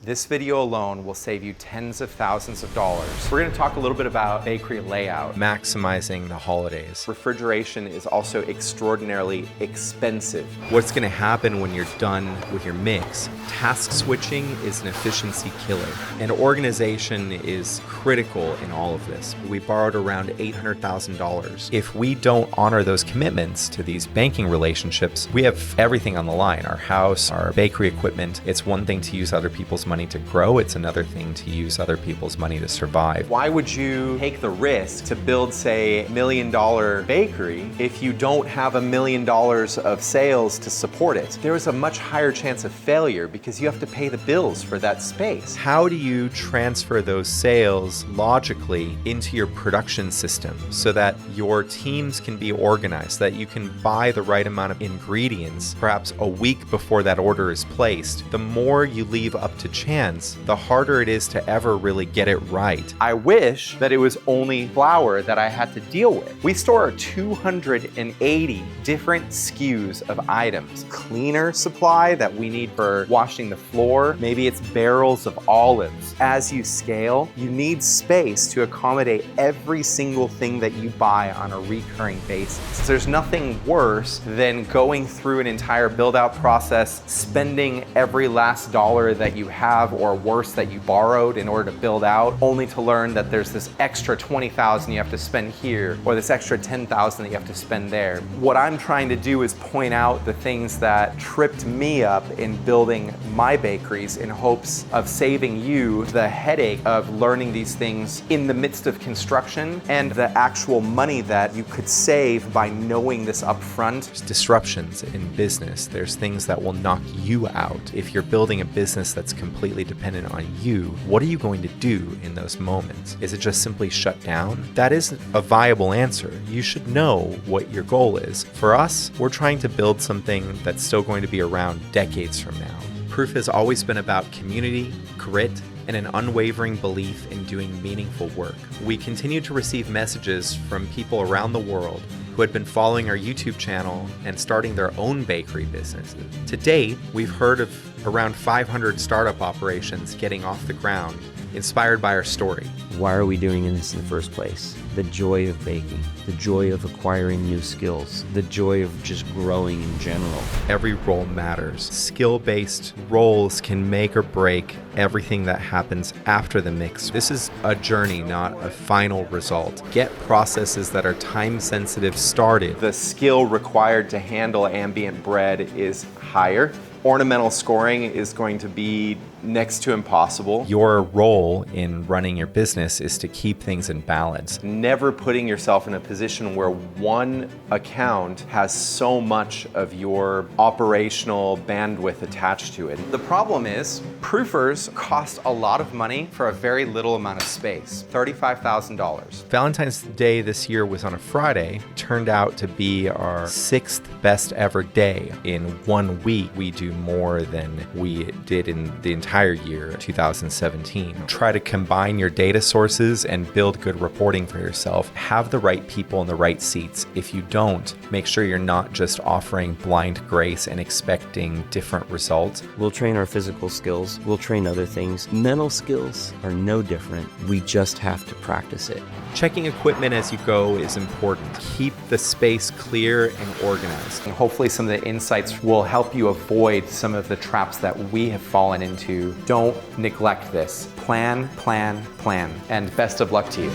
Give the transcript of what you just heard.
This video alone will save you tens of thousands of dollars. We're going to talk a little bit about bakery layout, maximizing the holidays. Refrigeration is also extraordinarily expensive. What's going to happen when you're done with your mix? Task switching is an efficiency killer, and organization is critical in all of this. We borrowed around $800,000. If we don't honor those commitments to these banking relationships, we have everything on the line. Our house, our bakery equipment. It's one thing to use other people's money to grow. It's another thing to use other people's money to survive. Why would you take the risk to build, say, $1 million bakery if you don't have $1 million of sales to support it? There is a much higher chance of failure because you have to pay the bills for that space. How do you transfer those sales logically into your production system so that your teams can be organized, that you can buy the right amount of ingredients perhaps a week before that order is placed? The more you leave up to chance, the harder it is to ever really get it right. I wish that it was only flour that I had to deal with. We store 280 different SKUs of items. Cleaner supply that we need for washing the floor. Maybe it's barrels of olives. As you scale, you need space to accommodate every single thing that you buy on a recurring basis. There's nothing worse than going through an entire build-out process, spending every last dollar that you have, or worse, that you borrowed in order to build out, only to learn that there's this extra $20,000 you have to spend here, or this extra $10,000 that you have to spend there. What I'm trying to do is point out the things that tripped me up in building my bakeries in hopes of saving you the headache of learning these things in the midst of construction and the actual money that you could save by knowing this up front. There's disruptions in business. There's things that will knock you out. If you're building a business that's completely dependent on you, what are you going to do in those moments? Is it just simply shut down? That isn't a viable answer. You should know what your goal is. For us, we're trying to build something that's still going to be around decades from now. Proof has always been about community, grit, and an unwavering belief in doing meaningful work. We continue to receive messages from people around the world who had been following our YouTube channel and starting their own bakery businesses. To date, we've heard of around 500 startup operations getting off the ground, inspired by our story. Why are we doing this in the first place? The joy of baking, the joy of acquiring new skills, the joy of just growing in general. Every role matters. Skill-based roles can make or break everything that happens after the mix. This is a journey, not a final result. Get processes that are time-sensitive started. The skill required to handle ambient bread is higher. Ornamental scoring is going to be next to impossible. Your role in running your business is to keep things in balance. Never putting yourself in a position where one account has so much of your operational bandwidth attached to it. The problem is, proofers cost a lot of money for a very little amount of space, $35,000. Valentine's Day this year was on a Friday, turned out to be our 6th best ever day. In 1 week, we do more than we did in the entire year 2017. Try to combine your data sources and build good reporting for yourself. Have the right people in the right seats. If you don't, make sure you're not just offering blind grace and expecting different results. We'll train our physical skills. We'll train other things. Mental skills are no different. We just have to practice it. Checking equipment as you go is important. Keep the space clear and organized. And hopefully some of the insights will help you avoid some of the traps that we have fallen into. Don't neglect this. Plan, plan, plan. And best of luck to you.